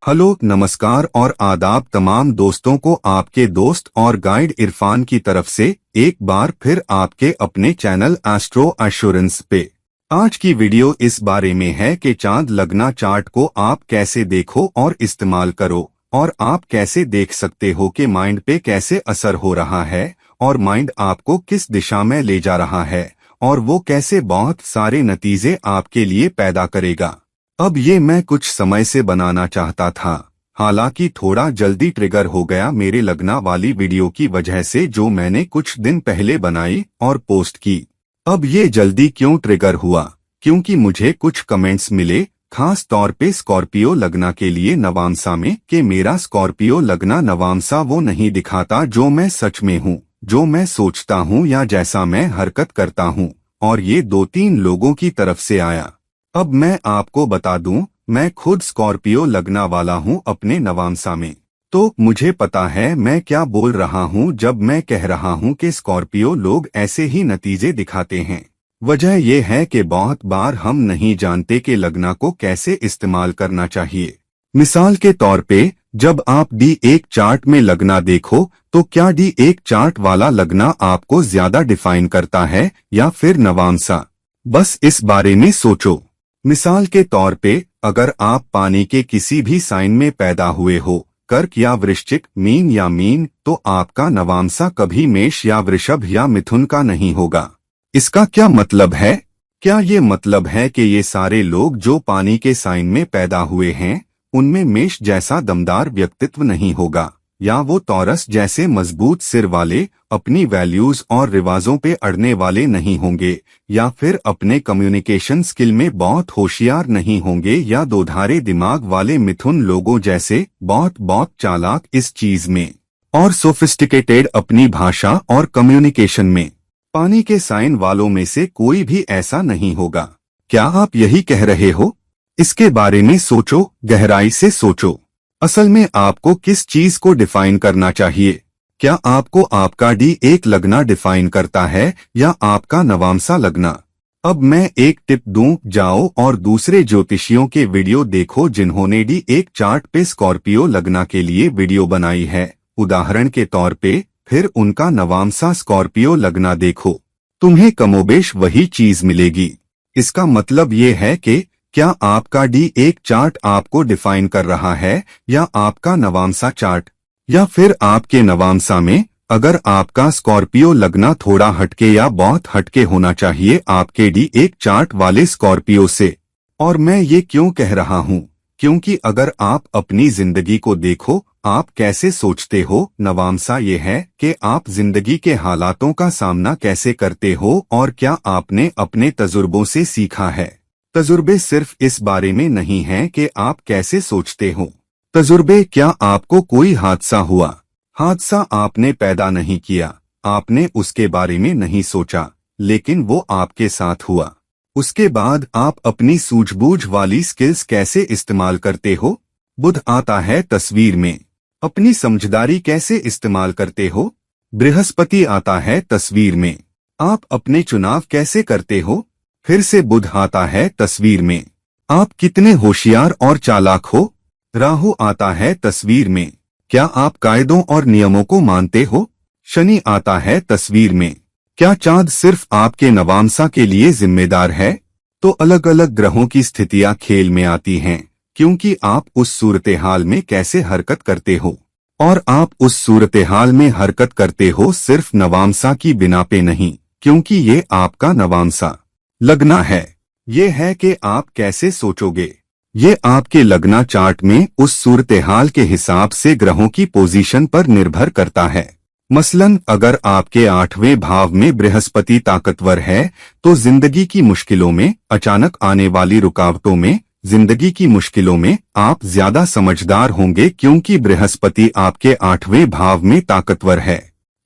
Hello, नमस्कार और आदाब तमाम दोस्तों को आपके दोस्त और गाइड इरफान की तरफ से एक बार फिर आपके अपने चैनल एस्ट्रो एश्योरेंस पे। आज की वीडियो इस बारे में है कि चांद लगना चार्ट को आप कैसे देखो और इस्तेमाल करो, और आप कैसे देख सकते हो कि माइंड पे कैसे असर हो रहा है और माइंड आपको किस दिशा में ले जा रहा है और वो कैसे बहुत सारे नतीजे आपके लिए पैदा करेगा। अब ये मैं कुछ समय से बनाना चाहता था, हालांकि थोड़ा जल्दी ट्रिगर हो गया मेरे लगना वाली वीडियो की वजह से जो मैंने कुछ दिन पहले बनाई और पोस्ट की। अब ये जल्दी क्यों ट्रिगर हुआ? क्योंकि मुझे कुछ कमेंट्स मिले, खास तौर पे स्कॉर्पियो लगना के लिए नवांसा में, कि मेरा स्कॉर्पियो लगना नवांसा वो नहीं दिखाता जो मैं सच में हूँ, जो मैं सोचता हूँ या जैसा मैं हरकत करता हूँ। और ये 2-3 लोगों की तरफ से आया। अब मैं आपको बता दूं, मैं खुद स्कॉर्पियो लगना वाला हूं अपने नवांसा में, तो मुझे पता है मैं क्या बोल रहा हूं जब मैं कह रहा हूं कि स्कॉर्पियो लोग ऐसे ही नतीजे दिखाते हैं। वजह यह है कि बहुत बार हम नहीं जानते कि लगना को कैसे इस्तेमाल करना चाहिए। मिसाल के तौर पे, जब आप D1 चार्ट में लगना देखो तो क्या D1 चार्ट वाला लगना आपको ज्यादा डिफाइन करता है या फिर नवांसा? बस इस बारे में सोचो। मिसाल के तौर पे, अगर आप पानी के किसी भी साइन में पैदा हुए हो, कर्क या वृश्चिक, मीन या मीन, तो आपका नवांसा कभी मेष या वृषभ या मिथुन का नहीं होगा। इसका क्या मतलब है? क्या ये मतलब है कि ये सारे लोग जो पानी के साइन में पैदा हुए हैं, उनमें मेष जैसा दमदार व्यक्तित्व नहीं होगा, या वो टॉरस जैसे मजबूत सिर वाले, अपनी वैल्यूज और रिवाजों पे अड़ने वाले नहीं होंगे, या फिर अपने कम्युनिकेशन स्किल में बहुत होशियार नहीं होंगे, या दोधारे दिमाग वाले मिथुन लोगों जैसे बहुत चालाक इस चीज में और सोफिस्टिकेटेड अपनी भाषा और कम्युनिकेशन में। पानी के साइन वालों में से कोई भी ऐसा नहीं होगा। क्या आप यही कह रहे हो? इसके बारे में सोचो, गहराई से सोचो। असल में आपको किस चीज को डिफाइन करना चाहिए? क्या आपको आपका D1 लगना डिफाइन करता है या आपका नवांसा लगना? अब मैं एक टिप दूं, जाओ और दूसरे ज्योतिषियों के वीडियो देखो जिन्होंने D1 चार्ट पे स्कॉर्पियो लगना के लिए वीडियो बनाई है, उदाहरण के तौर पे, फिर उनका नवांसा स्कॉर्पियो लगना देखो, तुम्हें कमोबेश वही चीज मिलेगी। इसका मतलब ये है कि क्या आपका D1 चार्ट आपको डिफाइन कर रहा है या आपका नवांसा चार्ट? या फिर आपके नवांसा में, अगर आपका स्कॉर्पियो लगना थोड़ा हटके या बहुत हटके होना चाहिए आपके D1 चार्ट वाले स्कॉर्पियो से। और मैं ये क्यों कह रहा हूँ? क्योंकि अगर आप अपनी जिंदगी को देखो, आप कैसे सोचते हो, नवांसा ये है कि आप जिंदगी के हालातों का सामना कैसे करते हो और क्या आपने अपने तजुर्बों से सीखा है। तजुर्बे सिर्फ इस बारे में नहीं हैं कि आप कैसे सोचते हो। तजुर्बे, क्या आपको कोई हादसा हुआ? हादसा आपने पैदा नहीं किया, आपने उसके बारे में नहीं सोचा, लेकिन वो आपके साथ हुआ। उसके बाद आप अपनी सूझबूझ वाली स्किल्स कैसे इस्तेमाल करते हो? बुध आता है तस्वीर में। अपनी समझदारी कैसे इस्तेमाल करते हो? बृहस्पति आता है तस्वीर में। आप अपने चुनाव कैसे करते हो? फिर से बुध आता है तस्वीर में। आप कितने होशियार और चालाक हो? राहु आता है तस्वीर में। क्या आप कायदों और नियमों को मानते हो? शनि आता है तस्वीर में। क्या चांद सिर्फ आपके नवांसा के लिए जिम्मेदार है? तो अलग अलग ग्रहों की स्थितियां खेल में आती हैं, क्योंकि आप उस सूरत-ए-हाल में कैसे हरकत करते हो, और आप उस सूरत-ए-हाल में हरकत करते हो सिर्फ नवांसा की बिना पे नहीं, क्योंकि ये आपका नवांसा लगना है। ये है कि आप कैसे सोचोगे। ये आपके लगना चार्ट में उस सूरत-ए-हाल के हिसाब से ग्रहों की पोजीशन पर निर्भर करता है। मसलन अगर आपके 8वें भाव में बृहस्पति ताकतवर है, तो जिंदगी की मुश्किलों में, अचानक आने वाली रुकावटों में, जिंदगी की मुश्किलों में आप ज्यादा समझदार होंगे, क्योंकि बृहस्पति आपके 8वें भाव में ताकतवर है।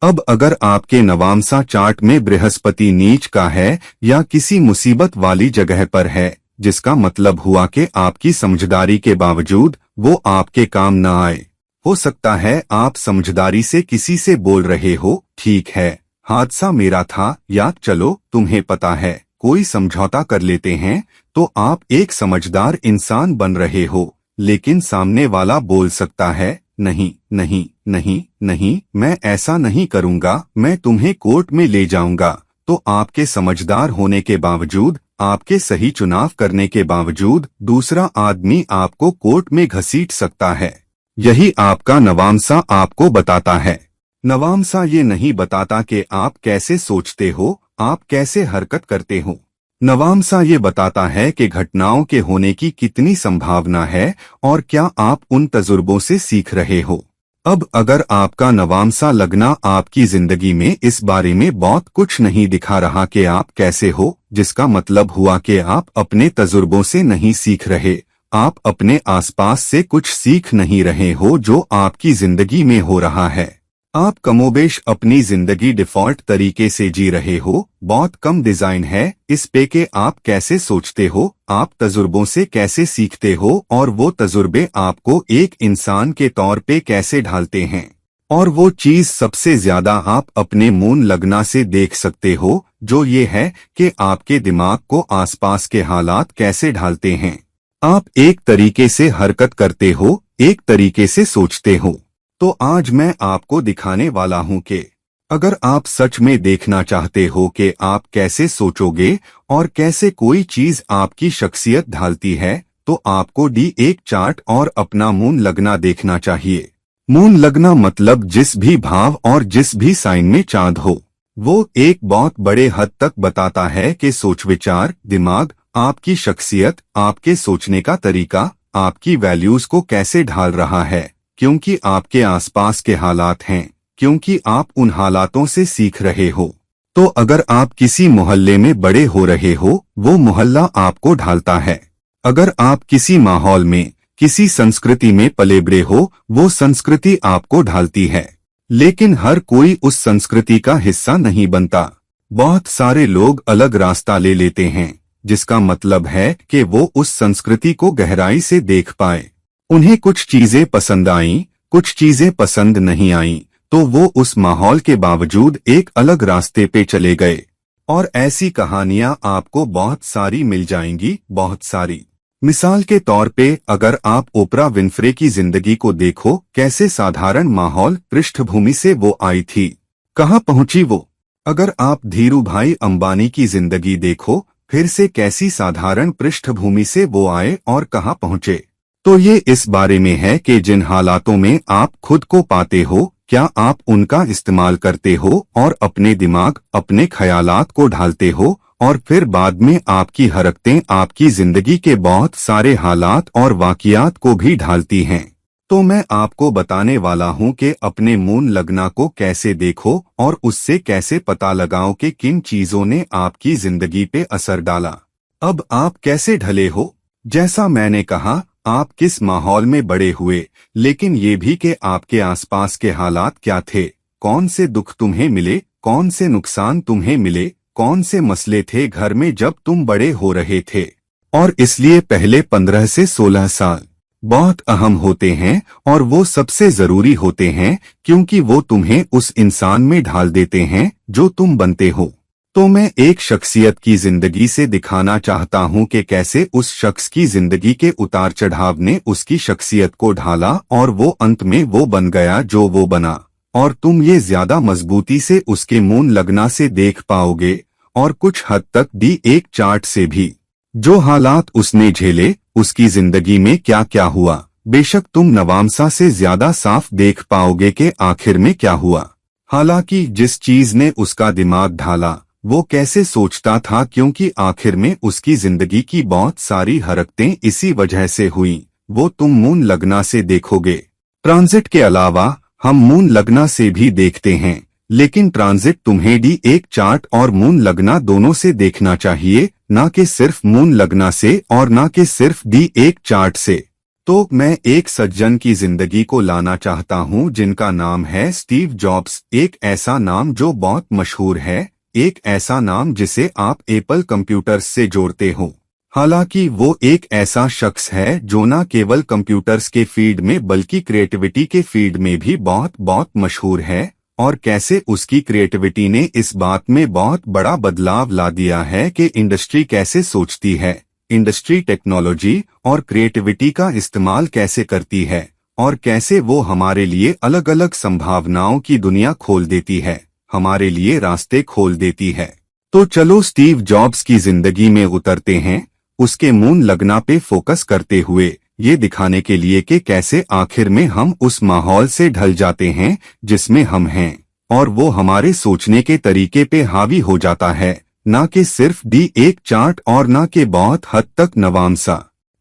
अब अगर आपके नवांसा चार्ट में बृहस्पति नीच का है या किसी मुसीबत वाली जगह पर है, जिसका मतलब हुआ कि आपकी समझदारी के बावजूद वो आपके काम न आए। हो सकता है आप समझदारी से किसी से बोल रहे हो, ठीक है, हादसा मेरा था, या चलो तुम्हें पता है, कोई समझौता कर लेते हैं, तो आप एक समझदार इंसान बन रहे हो, लेकिन सामने वाला बोल सकता है, नहीं नहीं नहीं नहीं, मैं ऐसा नहीं करूंगा, मैं तुम्हें कोर्ट में ले जाऊंगा। तो आपके समझदार होने के बावजूद, आपके सही चुनाव करने के बावजूद दूसरा आदमी आपको कोर्ट में घसीट सकता है। यही आपका नवामसा आपको बताता है। नवामसा ये नहीं बताता कि आप कैसे सोचते हो, आप कैसे हरकत करते हो। नवामसा ये बताता है कि घटनाओं के होने की कितनी संभावना है और क्या आप उन तजुर्बों से सीख रहे हो। अब अगर आपका नवामसा लगना आपकी जिंदगी में इस बारे में बहुत कुछ नहीं दिखा रहा कि आप कैसे हो, जिसका मतलब हुआ कि आप अपने तजुर्बों से नहीं सीख रहे, आप अपने आसपास से कुछ सीख नहीं रहे हो जो आपकी जिंदगी में हो रहा है। आप कमोबेश अपनी जिंदगी डिफॉल्ट तरीके से जी रहे हो, बहुत कम डिजाइन है इस पे कि आप कैसे सोचते हो, आप तजुर्बों से कैसे सीखते हो और वो तजुर्बे आपको एक इंसान के तौर पे कैसे ढालते हैं। और वो चीज सबसे ज्यादा आप अपने मून लगना से देख सकते हो, जो ये है कि आपके दिमाग को आसपास के हालात कैसे ढालते हैं। आप एक तरीके से हरकत करते हो, एक तरीके से सोचते हो। तो आज मैं आपको दिखाने वाला हूं कि अगर आप सच में देखना चाहते हो कि आप कैसे सोचोगे और कैसे कोई चीज आपकी शख्सियत ढालती है, तो आपको D1 चार्ट और अपना मून लगना देखना चाहिए। मून लगना मतलब जिस भी भाव और जिस भी साइन में चांद हो, वो एक बहुत बड़े हद तक बताता है कि सोच विचार, दिमाग, आपकी शख्सियत, आपके सोचने का तरीका, आपकी वैल्यूज को कैसे ढाल रहा है, क्योंकि आपके आसपास के हालात हैं, क्योंकि आप उन हालातों से सीख रहे हो। तो अगर आप किसी मोहल्ले में बड़े हो रहे हो, वो मोहल्ला आपको ढालता है। अगर आप किसी माहौल में, किसी संस्कृति में पले बड़े हो, वो संस्कृति आपको ढालती है। लेकिन हर कोई उस संस्कृति का हिस्सा नहीं बनता। बहुत सारे लोग अलग रास्ता ले लेते हैं, जिसका मतलब है कि वो उस संस्कृति को गहराई से देख पाए। उन्हें कुछ चीजें पसंद आईं, कुछ चीजें पसंद नहीं आईं, तो वो उस माहौल के बावजूद एक अलग रास्ते पे चले गए। और ऐसी कहानियां आपको बहुत सारी मिल जाएंगी, बहुत सारी। मिसाल के तौर पे अगर आप ओपरा विन्फ्रे की जिंदगी को देखो, कैसे साधारण माहौल पृष्ठभूमि से वो आई थी, कहाँ पहुंची वो। अगर आप धीरू भाई अंबानी की जिंदगी देखो, फिर से कैसी साधारण पृष्ठभूमि से वो आए और कहाँ पहुंचे। तो ये इस बारे में है कि जिन हालातों में आप खुद को पाते हो, क्या आप उनका इस्तेमाल करते हो और अपने दिमाग, अपने ख्यालात को ढालते हो, और फिर बाद में आपकी हरकतें आपकी जिंदगी के बहुत सारे हालात और वाकियात को भी ढालती हैं। तो मैं आपको बताने वाला हूं कि अपने मून लगना को कैसे देखो और उससे कैसे पता लगाओ कि किन चीजों ने आपकी जिंदगी पे असर डाला। अब आप कैसे ढले हो, जैसा मैंने कहा, आप किस माहौल में बड़े हुए, लेकिन ये भी कि आपके आसपास के हालात क्या थे, कौन से दुख तुम्हें मिले, कौन से नुकसान तुम्हें मिले, कौन से मसले थे घर में जब तुम बड़े हो रहे थे। और इसलिए पहले 15 से 16 साल बहुत अहम होते हैं और वो सबसे जरूरी होते हैं, क्योंकि वो तुम्हें उस इंसान में ढाल देते हैं जो तुम बनते हो। तो मैं एक शख्सियत की जिंदगी से दिखाना चाहता हूं कि कैसे उस शख्स की जिंदगी के उतार चढ़ाव ने उसकी शख्सियत को ढाला और वो अंत में वो बन गया जो वो बना। और तुम ये ज्यादा मजबूती से उसके मून लगना से देख पाओगे और कुछ हद तक D1 चार्ट से भी। जो हालात उसने झेले, उसकी जिंदगी में क्या क्या हुआ, बेशक तुम नवामसा से ज्यादा साफ देख पाओगे कि आखिर में क्या हुआ। हालांकि जिस चीज ने उसका दिमाग ढाला, वो कैसे सोचता था, क्योंकि आखिर में उसकी जिंदगी की बहुत सारी हरकतें इसी वजह से हुई, वो तुम मून लगना से देखोगे। ट्रांजिट के अलावा हम मून लगना से भी देखते हैं, लेकिन ट्रांजिट तुम्हें D1 चार्ट और मून लगना दोनों से देखना चाहिए, ना कि सिर्फ मून लगना से और ना कि सिर्फ D1 चार्ट से। तो मैं एक सज्जन की जिंदगी को लाना चाहता हूं जिनका नाम है स्टीव जॉब्स। एक ऐसा नाम जो बहुत मशहूर है, एक ऐसा नाम जिसे आप एप्पल कंप्यूटर्स से जोड़ते हो। हालांकि वो एक ऐसा शख्स है जो न केवल कंप्यूटर्स के फील्ड में बल्कि क्रिएटिविटी के फील्ड में भी बहुत बहुत मशहूर है, और कैसे उसकी क्रिएटिविटी ने इस बात में बहुत बड़ा बदलाव ला दिया है कि इंडस्ट्री कैसे सोचती है, इंडस्ट्री टेक्नोलॉजी और क्रिएटिविटी का इस्तेमाल कैसे करती है और कैसे वो हमारे लिए अलग अलग संभावनाओं की दुनिया खोल देती है, हमारे लिए रास्ते खोल देती है। तो चलो स्टीव जॉब्स की जिंदगी में उतरते हैं, उसके मून लगना पे फोकस करते हुए, ये दिखाने के लिए कि कैसे आखिर में हम उस माहौल से ढल जाते हैं जिसमें हम हैं, और वो हमारे सोचने के तरीके पे हावी हो जाता है, ना कि सिर्फ दी एक चार्ट और ना कि बहुत हद तक नवामसा।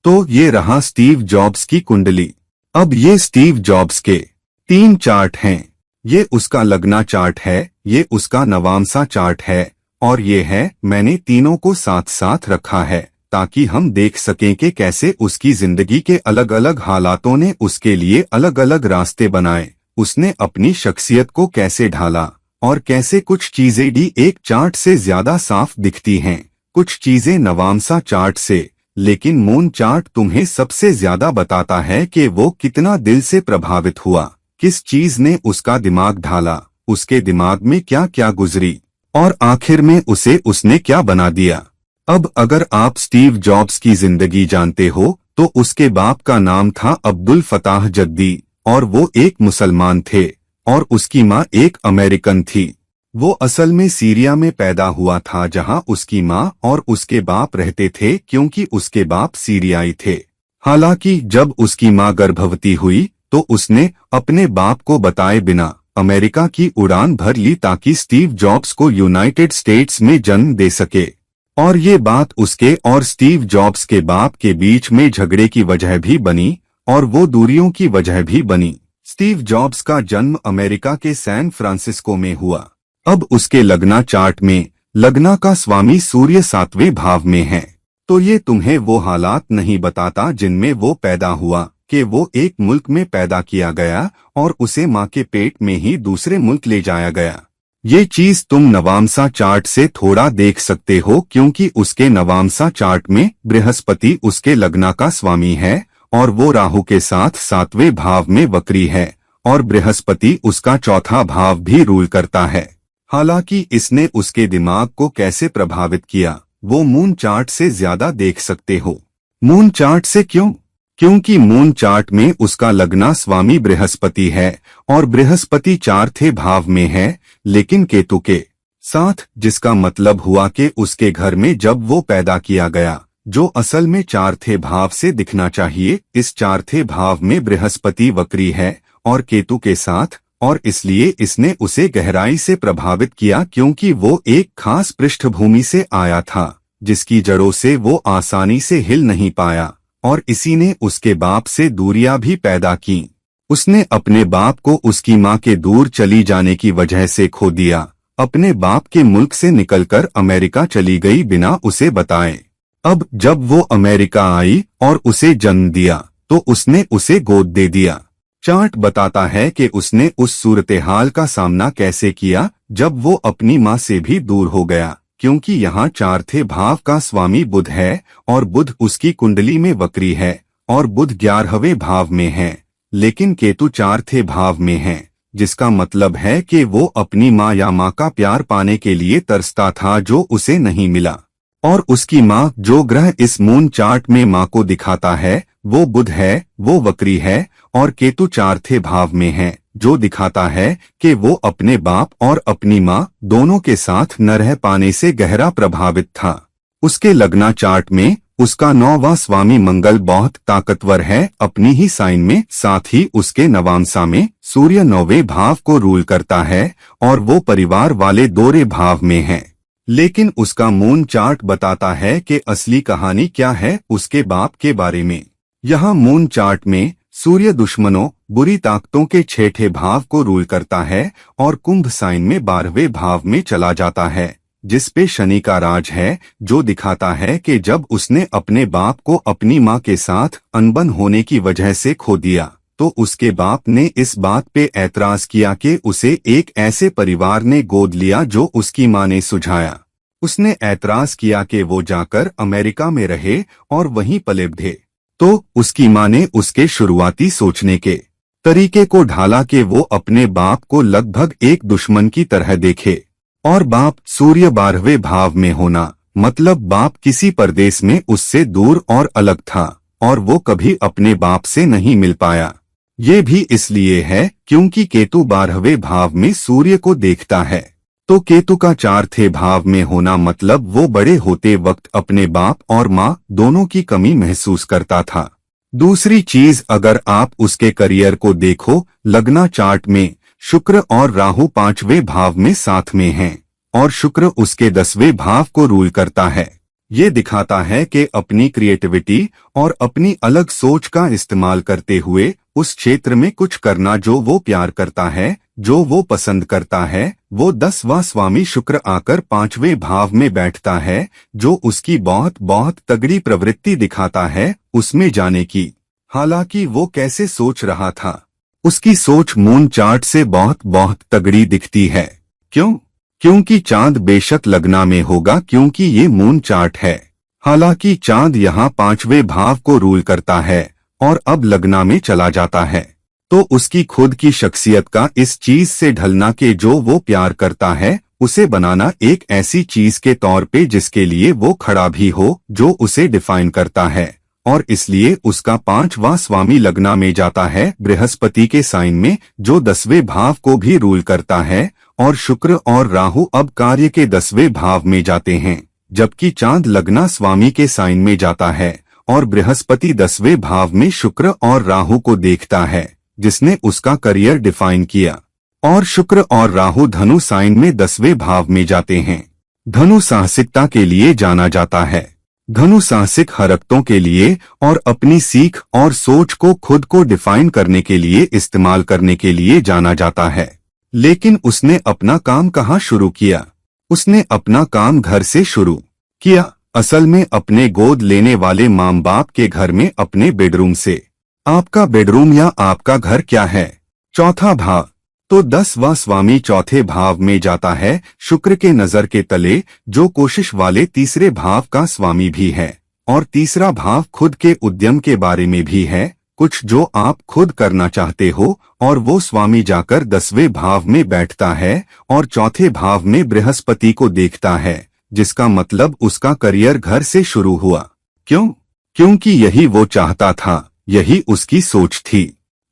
तो ये रहा स्टीव जॉब्स की कुंडली। अब ये स्टीव जॉब्स के 3 चार्ट हैं। ये उसका लगना चार्ट है, ये उसका नवामसा चार्ट है, और ये है, मैंने तीनों को साथ साथ रखा है ताकि हम देख सकें कि कैसे उसकी जिंदगी के अलग अलग हालातों ने उसके लिए अलग अलग रास्ते बनाए, उसने अपनी शख्सियत को कैसे ढाला, और कैसे कुछ चीजें डी एक चार्ट से ज्यादा साफ दिखती हैं, कुछ चीजें नवामसा चार्ट से, लेकिन मून चार्ट तुम्हें सबसे ज्यादा बताता है कि वो कितना दिल से प्रभावित हुआ, किस चीज ने उसका दिमाग ढाला, उसके दिमाग में क्या क्या गुजरी, और आखिर में उसने क्या बना दिया। अब अगर आप स्टीव जॉब्स की जिंदगी जानते हो तो उसके बाप का नाम था अब्दुल फताह जद्दी, और वो एक मुसलमान थे, और उसकी माँ एक अमेरिकन थी। वो असल में सीरिया में पैदा हुआ था जहां उसकी माँ और उसके बाप रहते थे, क्योंकि उसके बाप सीरियाई थे। हालांकि जब उसकी माँ गर्भवती हुई तो उसने अपने बाप को बताए बिना अमेरिका की उड़ान भर ली ताकि स्टीव जॉब्स को यूनाइटेड स्टेट्स में जन्म दे सके। और ये बात उसके और स्टीव जॉब्स के बाप के बीच में झगड़े की वजह भी बनी, और वो दूरियों की वजह भी बनी। स्टीव जॉब्स का जन्म अमेरिका के सैन फ्रांसिस्को में हुआ। अब उसके लगना चार्ट में लगना का स्वामी सूर्य 7वें भाव में है, तो ये तुम्हें वो हालात नहीं बताता जिनमें वो पैदा हुआ, कि वो एक मुल्क में पैदा किया गया और उसे माँ के पेट में ही दूसरे मुल्क ले जाया गया। ये चीज तुम नवामसा चार्ट से थोड़ा देख सकते हो, क्योंकि उसके नवामसा चार्ट में बृहस्पति उसके लगना का स्वामी है, और वो राहु के साथ 7वें भाव में वक्री है, और बृहस्पति उसका 4था भाव भी रूल करता है। हालांकि इसने उसके दिमाग को कैसे प्रभावित किया वो मून चार्ट से ज्यादा देख सकते हो। मून चार्ट से क्यों? क्योंकि मून चार्ट में उसका लगना स्वामी बृहस्पति है, और बृहस्पति 4थे भाव में है, लेकिन केतु के साथ, जिसका मतलब हुआ कि उसके घर में जब वो पैदा किया गया, जो असल में 4थे भाव से दिखना चाहिए, इस 4थे भाव में बृहस्पति वक्री है और केतु के साथ, और इसलिए इसने उसे गहराई से प्रभावित किया, क्योंकि वो एक खास पृष्ठभूमि से आया था जिसकी जड़ों से वो आसानी से हिल नहीं पाया, और इसी ने उसके बाप से दूरियां भी पैदा की। उसने अपने बाप को उसकी माँ के दूर चली जाने की वजह से खो दिया, अपने बाप के मुल्क से निकलकर अमेरिका चली गई बिना उसे बताए। अब जब वो अमेरिका आई और उसे जन्म दिया तो उसने उसे गोद दे दिया। चार्ट बताता है कि उसने उस सूरत-ए-हाल का सामना कैसे किया जब वो अपनी माँ से भी दूर हो गया, क्योंकि यहाँ 4थे भाव का स्वामी बुध है, और बुध उसकी कुंडली में वक्री है, और बुध 11वें भाव में है, लेकिन केतु 4थे भाव में है, जिसका मतलब है कि वो अपनी माँ या माँ का प्यार पाने के लिए तरसता था जो उसे नहीं मिला। और उसकी माँ, जो ग्रह इस मून चार्ट में माँ को दिखाता है, वो बुध है, वो वक्री है, और केतु 4थे भाव में है, जो दिखाता है कि वो अपने बाप और अपनी माँ दोनों के साथ न रह पाने से गहरा प्रभावित था। उसके लगना चार्ट में उसका 9वां स्वामी मंगल बहुत ताकतवर है अपनी ही साइन में, साथ ही उसके नवामसा में सूर्य 9वें भाव को रूल करता है, और वो परिवार वाले 2रे भाव में है। लेकिन उसका मून चार्ट बताता है कि असली कहानी क्या है उसके बाप के बारे में। यहाँ मून चार्ट में सूर्य दुश्मनों, बुरी ताकतों के 6ठे भाव को रूल करता है, और कुंभ साइन में 12वें भाव में चला जाता है, जिस पे शनि का राज है, जो दिखाता है कि जब उसने अपने बाप को अपनी माँ के साथ अनबन होने की वजह से खो दिया, तो उसके बाप ने इस बात पे ऐतराज किया कि उसे एक ऐसे परिवार ने गोद लिया जो उसकी माँ ने सुझाया। उसने ऐतराज किया कि वो जाकर अमेरिका में रहे और वहीं पले बढ़े। तो उसकी माँ ने उसके शुरुआती सोचने के तरीके को ढाला कि वो अपने बाप को लगभग एक दुश्मन की तरह देखे, और बाप सूर्य 12वें भाव में होना मतलब बाप किसी परदेश में उससे दूर और अलग था और वो कभी अपने बाप से नहीं मिल पाया। ये भी इसलिए है क्योंकि केतु 12वें भाव में सूर्य को देखता है। तो केतु का 4थे भाव में होना मतलब वो बड़े होते वक्त अपने बाप और माँ दोनों की कमी महसूस करता था। दूसरी चीज, अगर आप उसके करियर को देखो, लग्ना चार्ट में शुक्र और राहु 5वें भाव में साथ में हैं और शुक्र उसके 10वें भाव को रूल करता है। ये दिखाता है कि अपनी क्रिएटिविटी और अपनी अलग सोच का इस्तेमाल करते हुए उस क्षेत्र में कुछ करना जो वो प्यार करता है, जो वो पसंद करता है। वो 10वां स्वामी शुक्र आकर 5वें भाव में बैठता है, जो उसकी बहुत बहुत तगड़ी प्रवृत्ति दिखाता है उसमें जाने की। हालांकि वो कैसे सोच रहा था, उसकी सोच मून चार्ट से बहुत बहुत तगड़ी दिखती है। क्यों? क्योंकि चांद बेशक लग्ना में होगा, क्योंकि ये मून चार्ट है। हालांकि चांद यहाँ 5वें भाव को रूल करता है और अब लग्ना में चला जाता है, तो उसकी खुद की शख्सियत का इस चीज से ढलना के जो वो प्यार करता है उसे बनाना एक ऐसी चीज के तौर पे जिसके लिए वो खड़ा भी हो, जो उसे डिफाइन करता है। और इसलिए उसका 5वां स्वामी लग्ना में जाता है बृहस्पति के साइन में, जो 10वें भाव को भी रूल करता है। और शुक्र और राहु अब कार्य के 10वें भाव में जाते हैं, जबकि चांद लग्ना स्वामी के साइन में जाता है और बृहस्पति 10वें भाव में शुक्र और राहु को देखता है, जिसने उसका करियर डिफाइन किया। और शुक्र और राहु धनु साइन में 10वें भाव में जाते हैं। धनु साहसिकता के लिए जाना जाता है। धनु साहसिक हरकतों के लिए और अपनी सीख और सोच को खुद को डिफाइन करने के लिए इस्तेमाल करने के लिए जाना जाता है। लेकिन उसने अपना काम कहाँ शुरू किया? उसने अपना काम घर से शुरू किया। असल में अपने गोद लेने वाले माँ बाप के घर में, अपने बेडरूम से। आपका बेडरूम या आपका घर क्या है? चौथा भाव। तो 10वां स्वामी चौथे भाव में जाता है, शुक्र के नजर के तले, जो कोशिश वाले तीसरे भाव का स्वामी भी है। और तीसरा भाव खुद के उद्यम के बारे में भी है, कुछ जो आप खुद करना चाहते हो। और वो स्वामी जाकर 10वें भाव में बैठता है और चौथे भाव में बृहस्पति को देखता है, जिसका मतलब उसका करियर घर से शुरू हुआ। क्यों? क्योंकि यही वो चाहता था, यही उसकी सोच थी।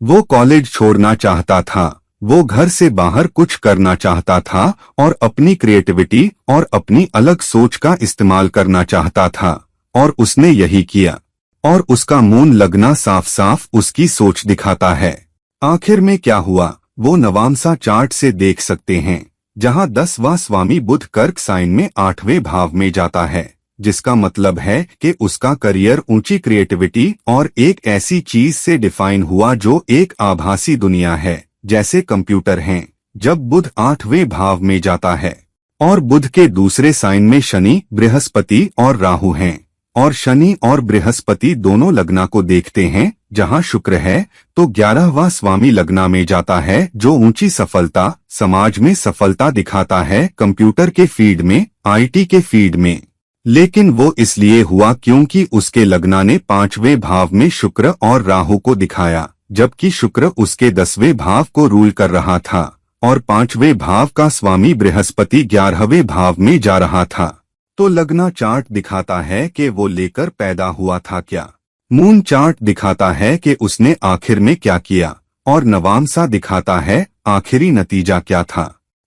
वो कॉलेज छोड़ना चाहता था, वो घर से बाहर कुछ करना चाहता था और अपनी क्रिएटिविटी और अपनी अलग सोच का इस्तेमाल करना चाहता था, और उसने यही किया। और उसका मून लगना साफ साफ उसकी सोच दिखाता है। आखिर में क्या हुआ वो नवामसा चार्ट से देख सकते हैं, जहां 10वां स्वामी बुध कर्क साइन में 8वें भाव में जाता है, जिसका मतलब है कि उसका करियर ऊंची क्रिएटिविटी और एक ऐसी चीज से डिफाइन हुआ जो एक आभासी दुनिया है, जैसे कंप्यूटर हैं। जब बुध 8वें भाव में जाता है और बुध के दूसरे साइन में शनि, बृहस्पति और राहु हैं, और शनि और बृहस्पति दोनों लग्ना को देखते हैं जहां शुक्र है, तो 11वां स्वामी लग्ना में जाता है, जो ऊंची सफलता, समाज में सफलता दिखाता है, कंप्यूटर के फील्ड में, आईटी के फील्ड में। लेकिन वो इसलिए हुआ क्योंकि उसके लग्ना ने 5वें भाव में शुक्र और राहु को दिखाया, जबकि शुक्र उसके 10वें भाव को रूल कर रहा था और 5वें भाव का स्वामी बृहस्पति 11वें भाव में जा रहा था। तो लग्ना चार्ट दिखाता है कि वो लेकर पैदा हुआ था क्या। मून चार्ट दिखाता है कि उसने आखिर में क्या किया, और नवामसा दिखाता है आखिरी नतीजा क्या था।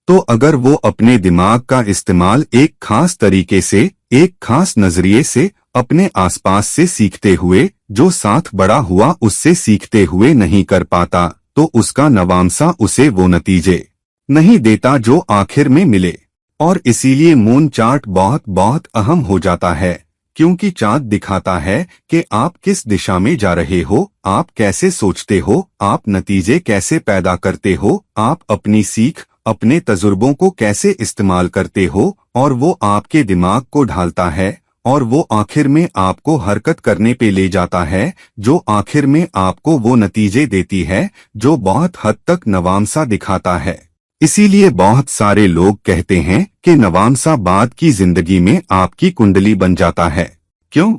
तो अगर वो अपने दिमाग का इस्तेमाल एक खास तरीके से, एक खास नजरिए से, अपने आसपास से सीखते हुए, जो साथ बड़ा हुआ उससे सीखते हुए नहीं कर पाता, तो उसका नवामसा उसे वो नतीजे नहीं देता जो आखिर में मिले। और इसीलिए मून चार्ट बहुत बहुत अहम हो जाता है, क्योंकि चांद दिखाता है कि आप किस दिशा में जा रहे हो, आप कैसे सोचते हो, आप नतीजे कैसे पैदा करते हो, आप अपनी सीख, अपने तजुर्बों को कैसे इस्तेमाल करते हो, और वो आपके दिमाग को ढालता है, और वो आखिर में आपको हरकत करने पे ले जाता है, जो आखिर में आपको वो नतीजे देती है जो बहुत हद तक नवामसा दिखाता है। इसीलिए बहुत सारे लोग कहते हैं कि नवामसा बाद की जिंदगी में आपकी कुंडली बन जाता है। क्यों?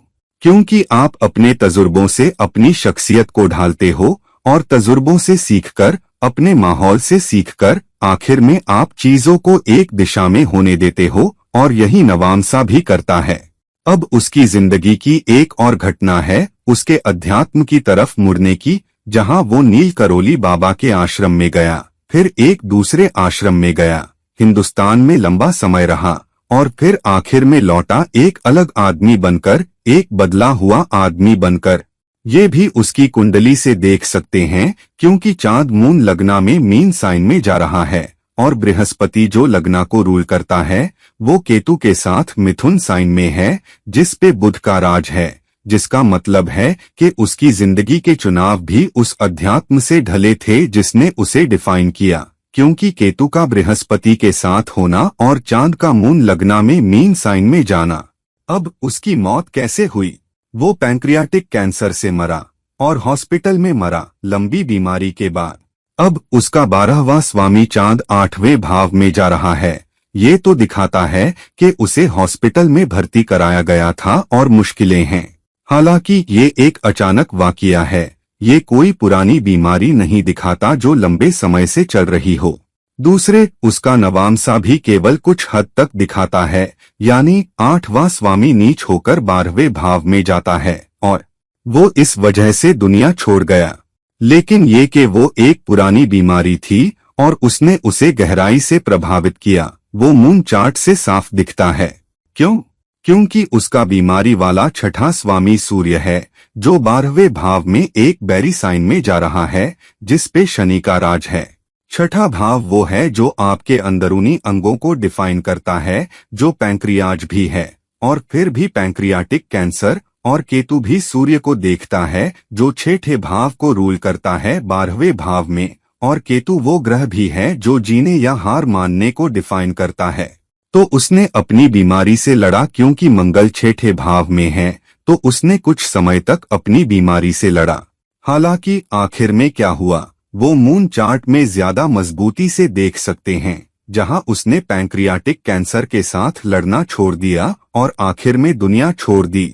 क्योंकि आप अपने तजुर्बों से अपनी शख्सियत को ढालते हो, और तजुर्बों से सीखकर, अपने माहौल से सीखकर, आखिर में आप चीजों को एक दिशा में होने देते हो, और यही नवामसा भी करता है। अब उसकी जिंदगी की एक और घटना है उसके अध्यात्म की तरफ मुड़ने की, जहां वो नील करोली बाबा के आश्रम में गया, फिर एक दूसरे आश्रम में गया, हिंदुस्तान में लंबा समय रहा और फिर आखिर में लौटा एक अलग आदमी बनकर, एक बदला हुआ आदमी बनकर। ये भी उसकी कुंडली से देख सकते हैं, क्योंकि चांद मून लग्ना में मीन साइन में जा रहा है और बृहस्पति जो लग्ना को रूल करता है वो केतु के साथ मिथुन साइन में है, जिस पे बुध का राज है, जिसका मतलब है कि उसकी जिंदगी के चुनाव भी उस अध्यात्म से ढले थे जिसने उसे डिफाइन किया, क्योंकि केतु का बृहस्पति के साथ होना और चांद का मून लग्ना में मीन साइन में जाना। अब उसकी मौत कैसे हुई? वो पैंक्रियाटिक कैंसर से मरा और हॉस्पिटल में मरा, लंबी बीमारी के बाद। अब उसका 12वां स्वामी चांद 8वें भाव में जा रहा है। ये तो दिखाता है कि उसे हॉस्पिटल में भर्ती कराया गया था और मुश्किलें हैं। हालांकि ये एक अचानक वाकया है, ये कोई पुरानी बीमारी नहीं दिखाता जो लंबे समय से चल रही हो। दूसरे, उसका नवामसा भी केवल कुछ हद तक दिखाता है, यानी 8वां स्वामी नीच होकर 12वें भाव में जाता है और वो इस वजह से दुनिया छोड़ गया। लेकिन ये कि वो एक पुरानी बीमारी थी और उसने उसे गहराई से प्रभावित किया, वो मून चार्ट से साफ दिखता है। क्यों? क्योंकि उसका बीमारी वाला छठा स्वामी सूर्य है, जो 12वें भाव में एक बैरी साइन में जा रहा है, जिस पे शनि का राज है। छठा भाव वो है जो आपके अंदरूनी अंगों को डिफाइन करता है, जो पैंक्रियाज भी है और फिर भी पैंक्रियाटिक कैंसर, और केतु भी सूर्य को देखता है जो छठे भाव को रूल करता है 12वें भाव में, और केतु वो ग्रह भी है जो जीने या हार मानने को डिफाइन करता है। तो उसने अपनी बीमारी से लड़ा, क्योंकि मंगल छठे भाव में है, तो उसने कुछ समय तक अपनी बीमारी से लड़ा। हालांकि आखिर में क्या हुआ वो मून चार्ट में ज्यादा मजबूती से देख सकते हैं, जहां उसने पैंक्रियाटिक कैंसर के साथ लड़ना छोड़ दिया और आखिर में दुनिया छोड़ दी।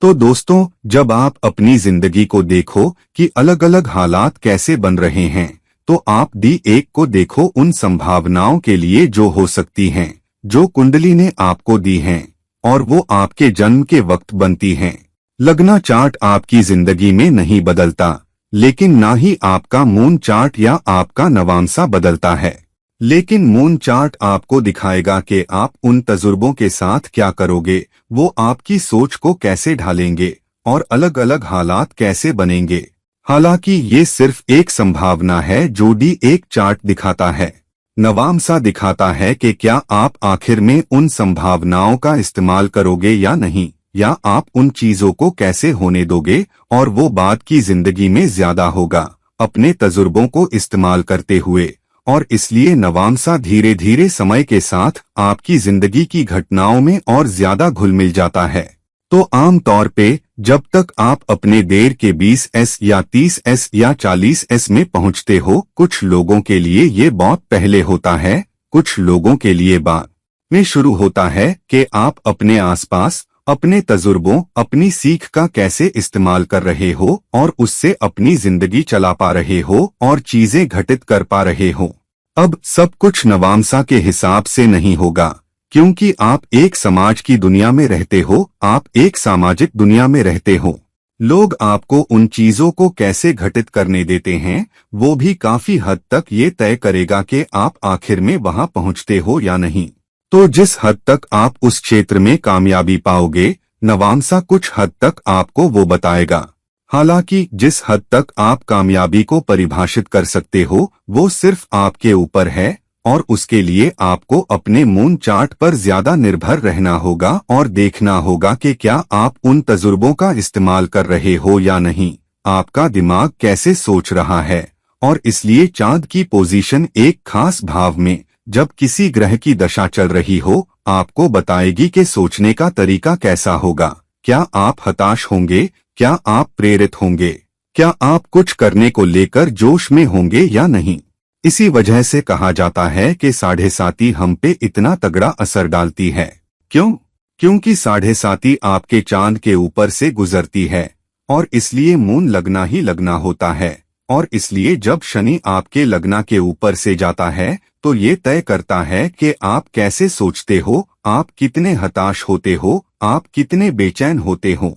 तो दोस्तों, जब आप अपनी जिंदगी को देखो कि अलग अलग हालात कैसे बन रहे हैं, तो आप D1 को देखो उन संभावनाओं के लिए जो हो सकती हैं, जो कुंडली ने आपको दी हैं, और वो आपके जन्म के वक्त बनती हैं। लग्ना चार्ट आपकी जिंदगी में नहीं बदलता, लेकिन ना ही आपका मून चार्ट या आपका नवामसा बदलता है। लेकिन मून चार्ट आपको दिखाएगा कि आप उन तजुर्बों के साथ क्या करोगे, वो आपकी सोच को कैसे ढालेंगे और अलग अलग हालात कैसे बनेंगे। हालांकि ये सिर्फ एक संभावना है जो D1 चार्ट दिखाता है। नवामसा दिखाता है कि क्या आप आखिर में उन संभावनाओं का इस्तेमाल करोगे या नहीं, या आप उन चीजों को कैसे होने दोगे और वो बाद की जिंदगी में ज्यादा होगा, अपने तजुर्बों को इस्तेमाल करते हुए। और इसलिए नवामसा धीरे धीरे समय के साथ आपकी जिंदगी की घटनाओं में और ज्यादा घुल मिल जाता है। तो आम तौर पे जब तक आप अपने देर के 20S या 30S या 40S में पहुंचते हो, कुछ लोगों के लिए ये बहुत पहले होता है, कुछ लोगों के लिए बाद में शुरू होता है कि आप अपने आसपास अपने तजुर्बों, अपनी सीख का कैसे इस्तेमाल कर रहे हो और उससे अपनी जिंदगी चला पा रहे हो और चीजें घटित कर पा रहे हो। अब सब कुछ नवामसा के हिसाब से नहीं होगा, क्योंकि आप एक समाज की दुनिया में रहते हो, आप एक सामाजिक दुनिया में रहते हो। लोग आपको उन चीजों को कैसे घटित करने देते हैं, वो भी काफी हद तक ये तय करेगा कि आप आखिर में वहां पहुंचते हो या नहीं। तो जिस हद तक आप उस क्षेत्र में कामयाबी पाओगे, नवामसा कुछ हद तक आपको वो बताएगा। हालांकि जिस हद तक आप कामयाबी को परिभाषित कर सकते हो वो सिर्फ आपके ऊपर है, और उसके लिए आपको अपने मून चार्ट पर ज्यादा निर्भर रहना होगा और देखना होगा कि क्या आप उन तजुर्बों का इस्तेमाल कर रहे हो या नहीं, आपका दिमाग कैसे सोच रहा है। और इसलिए चांद की पोजीशन एक खास भाव में जब किसी ग्रह की दशा चल रही हो, आपको बताएगी कि सोचने का तरीका कैसा होगा। क्या आप हताश होंगे, क्या आप प्रेरित होंगे, क्या आप कुछ करने को लेकर जोश में होंगे या नहीं। इसी वजह से कहा जाता है कि 7.5 हम पे इतना तगड़ा असर डालती है। क्यों? क्योंकि 7.5 आपके चांद के ऊपर से गुजरती है, और इसलिए मून लगना ही लगना होता है। और इसलिए जब शनि आपके लग्ना के ऊपर से जाता है तो ये तय करता है कि आप कैसे सोचते हो, आप कितने हताश होते हो, आप कितने बेचैन होते हो।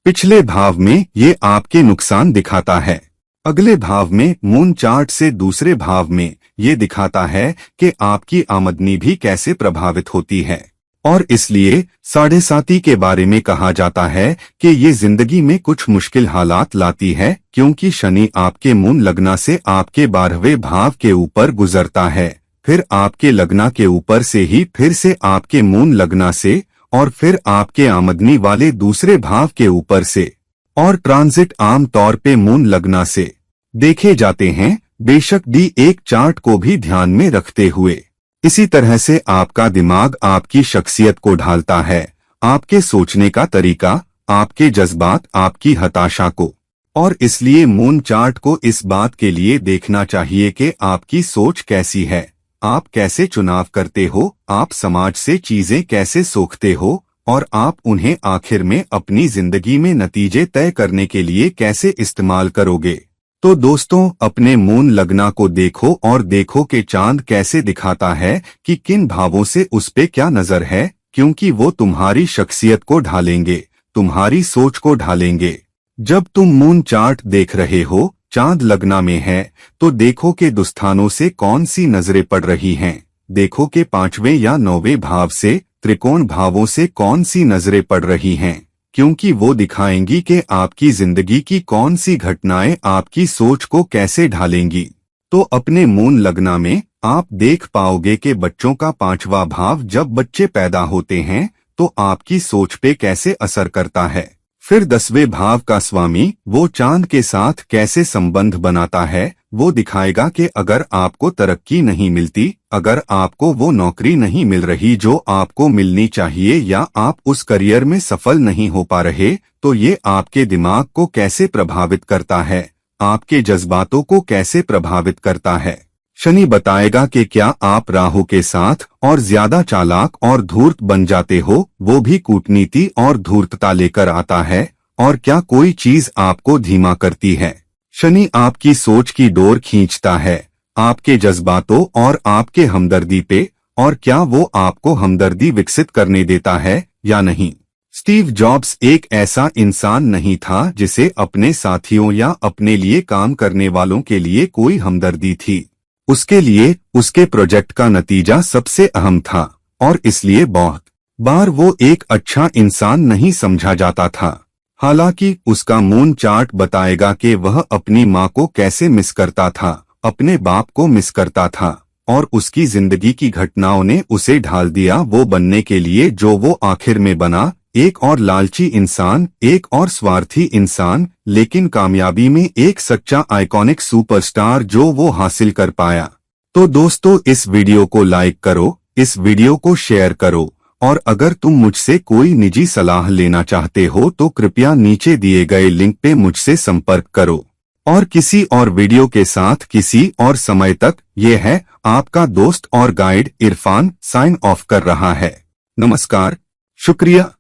पिछले भाव में ये आपके नुकसान दिखाता है। अगले भाव में मून चार्ट से दूसरे भाव में ये दिखाता है कि आपकी आमदनी भी कैसे प्रभावित होती है। और इसलिए साढ़े साती के बारे में कहा जाता है कि ये जिंदगी में कुछ मुश्किल हालात लाती है, क्योंकि शनि आपके मून लग्ना से आपके 12वें भाव के ऊपर गुजरता है, फिर आपके लग्ना के ऊपर से ही फिर से आपके मून लग्ना से, और फिर आपके आमदनी वाले दूसरे भाव के ऊपर से। और ट्रांजिट आम तौर पे मून लग्ना से देखे जाते हैं, बेशक D1 चार्ट को भी ध्यान में रखते हुए। इसी तरह से आपका दिमाग आपकी शख्सियत को ढालता है, आपके सोचने का तरीका, आपके जज्बात, आपकी हताशा को। और इसलिए मून चार्ट को इस बात के लिए देखना चाहिए कि आपकी सोच कैसी है, आप कैसे चुनाव करते हो, आप समाज से चीजें कैसे सोचते हो, और आप उन्हें आखिर में अपनी जिंदगी में नतीजे तय करने के लिए कैसे इस्तेमाल करोगे। तो दोस्तों, अपने मून लग्ना को देखो और देखो कि चांद कैसे दिखाता है कि किन भावों से उस पे क्या नजर है, क्योंकि वो तुम्हारी शख्सियत को ढालेंगे, तुम्हारी सोच को ढालेंगे। जब तुम मून चार्ट देख रहे हो, चांद लग्ना में है, तो देखो कि दुस्थानों से कौन सी नजरें पड़ रही हैं। देखो कि 5वें या 9वें भाव से, त्रिकोण भावों से कौन सी नजरें पड़ रही हैं, क्योंकि वो दिखाएंगी कि आपकी जिंदगी की कौन सी घटनाएं आपकी सोच को कैसे ढालेंगी। तो अपने मून लग्ना में आप देख पाओगे कि बच्चों का 5वां भाव जब बच्चे पैदा होते हैं तो आपकी सोच पे कैसे असर करता है। फिर 10वें भाव का स्वामी वो चांद के साथ कैसे संबंध बनाता है, वो दिखाएगा कि अगर आपको तरक्की नहीं मिलती, अगर आपको वो नौकरी नहीं मिल रही जो आपको मिलनी चाहिए, या आप उस करियर में सफल नहीं हो पा रहे, तो ये आपके दिमाग को कैसे प्रभावित करता है, आपके जज्बातों को कैसे प्रभावित करता है। शनि बताएगा कि क्या आप राहु के साथ और ज्यादा चालाक और धूर्त बन जाते हो, वो भी कूटनीति और धूर्तता लेकर आता है, और क्या कोई चीज आपको धीमा करती है। शनि आपकी सोच की डोर खींचता है, आपके जज्बातों और आपके हमदर्दी पे, और क्या वो आपको हमदर्दी विकसित करने देता है या नहीं। स्टीव जॉब्स एक ऐसा इंसान नहीं था जिसे अपने साथियों या अपने लिए काम करने वालों के लिए कोई हमदर्दी थी। उसके लिए उसके प्रोजेक्ट का नतीजा सबसे अहम था, और इसलिए बहुत बार वो एक अच्छा इंसान नहीं समझा जाता था। हालांकि उसका मून चार्ट बताएगा कि वह अपनी माँ को कैसे मिस करता था, अपने बाप को मिस करता था, और उसकी जिंदगी की घटनाओं ने उसे ढाल दिया वो बनने के लिए जो वो आखिर में बना, एक और लालची इंसान, एक और स्वार्थी इंसान, लेकिन कामयाबी में एक सच्चा आइकॉनिक सुपरस्टार जो वो हासिल कर पाया। तो दोस्तों, इस वीडियो को लाइक करो, इस वीडियो को शेयर करो, और अगर तुम मुझसे कोई निजी सलाह लेना चाहते हो तो कृपया नीचे दिए गए लिंक पे मुझसे संपर्क करो। और किसी और वीडियो के साथ किसी और समय तक, ये है आपका दोस्त और गाइड इरफान साइन ऑफ कर रहा है। नमस्कार, शुक्रिया।